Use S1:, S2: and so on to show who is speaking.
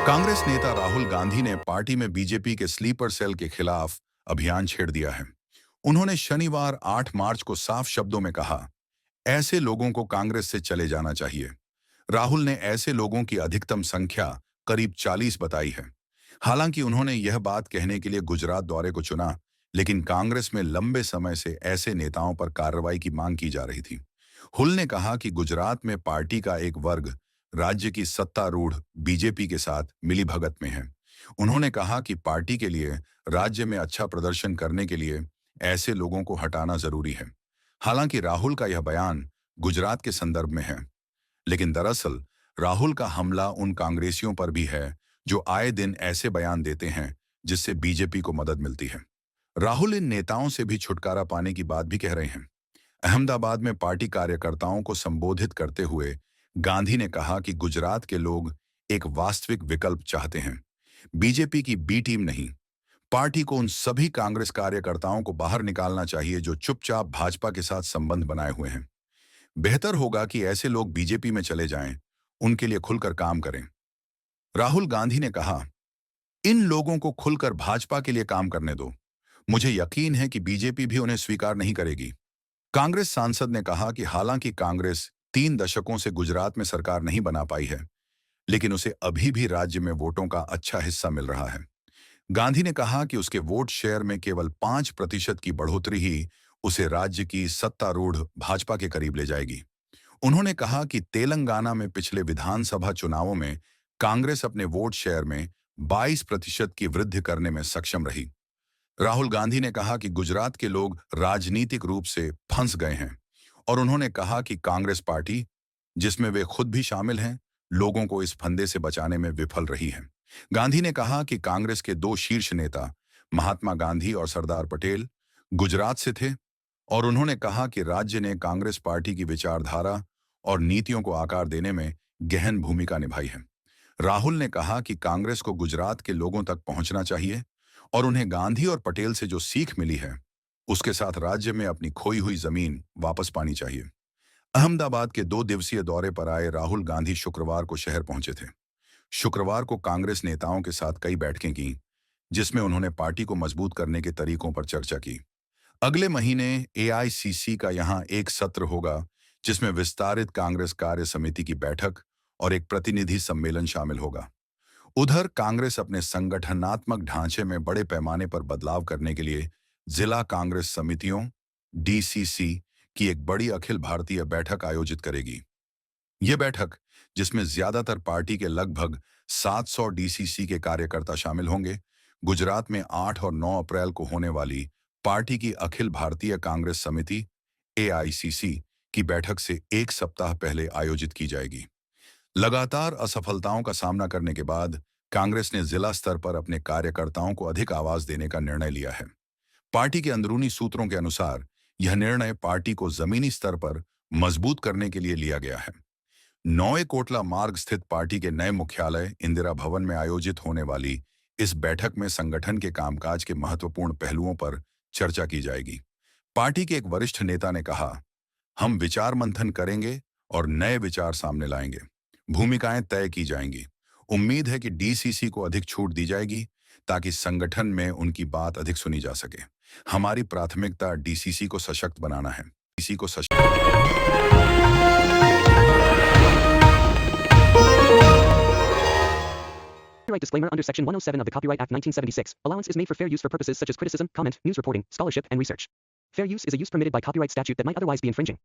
S1: कांग्रेस नेता राहुल गांधी ने पार्टी में बीजेपी के स्लीपर सेल के खिलाफ अभियान छेड़ दिया है। उन्होंने शनिवार 8 मार्च को साफ शब्दों में कहा, ऐसे लोगों को कांग्रेस से चले जाना चाहिए। राहुल ने ऐसे लोगों की अधिकतम संख्या करीब 40 बताई है। हालांकि उन्होंने यह बात कहने के लिए गुजरात दौरे को चुना, लेकिन कांग्रेस में लंबे समय से ऐसे नेताओं पर कार्रवाई की मांग की जा रही थी। हुल ने कहा कि गुजरात में पार्टी का एक वर्ग राज्य की सत्तारूढ़ बीजेपी के साथ मिलीभगत में है। उन्होंने कहा कि पार्टी के लिए राज्य में अच्छा प्रदर्शन करने के लिए ऐसे लोगों को हटाना जरूरी है। हालांकि राहुल का यह बयान गुजरात के संदर्भ में है, लेकिन दरअसल राहुल का हमला उन कांग्रेसियों पर भी है जो आए दिन ऐसे बयान देते हैं जिससे बीजेपी को मदद मिलती है। राहुल इन नेताओं से भी छुटकारा पाने की बात भी कह रहे हैं। अहमदाबाद में पार्टी कार्यकर्ताओं को संबोधित करते हुए गांधी ने कहा कि गुजरात के लोग एक वास्तविक विकल्प चाहते हैं, बीजेपी की बी टीम नहीं। पार्टी को उन सभी कांग्रेस कार्यकर्ताओं को बाहर निकालना चाहिए जो चुपचाप भाजपा के साथ संबंध बनाए हुए हैं। बेहतर होगा कि ऐसे लोग बीजेपी में चले जाएं, उनके लिए खुलकर काम करें। राहुल गांधी ने कहा, इन लोगों को खुलकर भाजपा के लिए काम करने दो। मुझे यकीन है कि बीजेपी भी उन्हें स्वीकार नहीं करेगी। कांग्रेस सांसद ने कहा कि हालांकि कांग्रेस 3 दशकों से गुजरात में सरकार नहीं बना पाई है, लेकिन उसे अभी भी राज्य में वोटों का अच्छा हिस्सा मिल रहा है। गांधी ने कहा कि उसके वोट शेयर में केवल 5% की बढ़ोतरी ही उसे राज्य की सत्तारूढ़ भाजपा के करीब ले जाएगी। उन्होंने कहा कि तेलंगाना में पिछले विधानसभा चुनावों में कांग्रेस अपने वोट शेयर में 22% की वृद्धि करने में सक्षम रही। राहुल गांधी ने कहा कि गुजरात के लोग राजनीतिक रूप से फंस गए हैं और उन्होंने कहा कि कांग्रेस पार्टी, जिसमें वे खुद भी शामिल हैं, लोगों को इस फंदे से बचाने में विफल रही है। गांधी ने कहा कि कांग्रेस के 2 शीर्ष नेता, महात्मा गांधी और सरदार पटेल, गुजरात से थे और उन्होंने कहा कि राज्य ने कांग्रेस पार्टी की विचारधारा और नीतियों को आकार देने में गहन भूमिका निभाई है। राहुल ने कहा कि कांग्रेस को गुजरात के लोगों तक पहुंचना चाहिए और उन्हें गांधी और पटेल से जो सीख मिली है, उसके साथ राज्य में अपनी खोई हुई जमीन वापस पानी चाहिए। अहमदाबाद के 2 दिवसीय दौरे पर आए राहुल गांधी शुक्रवार को शहर पहुंचे थे। शुक्रवार को कांग्रेस नेताओं के साथ कई बैठकें की, जिसमें उन्होंने पार्टी को मजबूत करने के तरीकों पर चर्चा की। अगले महीने एआईसीसी का यहां एक सत्र होगा, जिसमें विस्तारित कांग्रेस कार्य समिति की बैठक और एक प्रतिनिधि सम्मेलन शामिल होगा। उधर कांग्रेस अपने संगठनात्मक ढांचे में बड़े पैमाने पर बदलाव करने के लिए जिला कांग्रेस समितियों डीसीसी की एक बड़ी अखिल भारतीय बैठक आयोजित करेगी। ये बैठक, जिसमें ज्यादातर पार्टी के लगभग 700 डीसीसी के कार्यकर्ता शामिल होंगे, गुजरात में 8 और 9 अप्रैल को होने वाली पार्टी की अखिल भारतीय कांग्रेस समिति एआईसीसी की बैठक से एक सप्ताह पहले आयोजित की जाएगी। लगातार असफलताओं का सामना करने के बाद कांग्रेस ने जिला स्तर पर अपने कार्यकर्ताओं को अधिक आवाज देने का निर्णय लिया है। पार्टी के अंदरूनी सूत्रों के अनुसार यह निर्णय पार्टी को जमीनी स्तर पर मजबूत करने के लिए लिया गया है। नौवे कोटला मार्ग स्थित पार्टी के नए मुख्यालय इंदिरा भवन में आयोजित होने वाली इस बैठक में संगठन के कामकाज के महत्वपूर्ण पहलुओं पर चर्चा की जाएगी। पार्टी के एक वरिष्ठ नेता ने कहा, हम विचार मंथन करेंगे और नए विचार सामने लाएंगे। भूमिकाएं तय की जाएंगी। उम्मीद है कि डीसीसी को अधिक छूट दी जाएगी ताकि संगठन में उनकी बात अधिक सुनी जा सके। हमारी प्राथमिकता डीसीसी को सशक्त बनाना है। डीसीसी को
S2: Copyright disclaimer under Section 107 of the Copyright Act 1976. Allowance is made for fair use for purposes such as criticism, comment, news reporting, scholarship, and research. Fair use is a use permitted by copyright statute that might otherwise be infringing.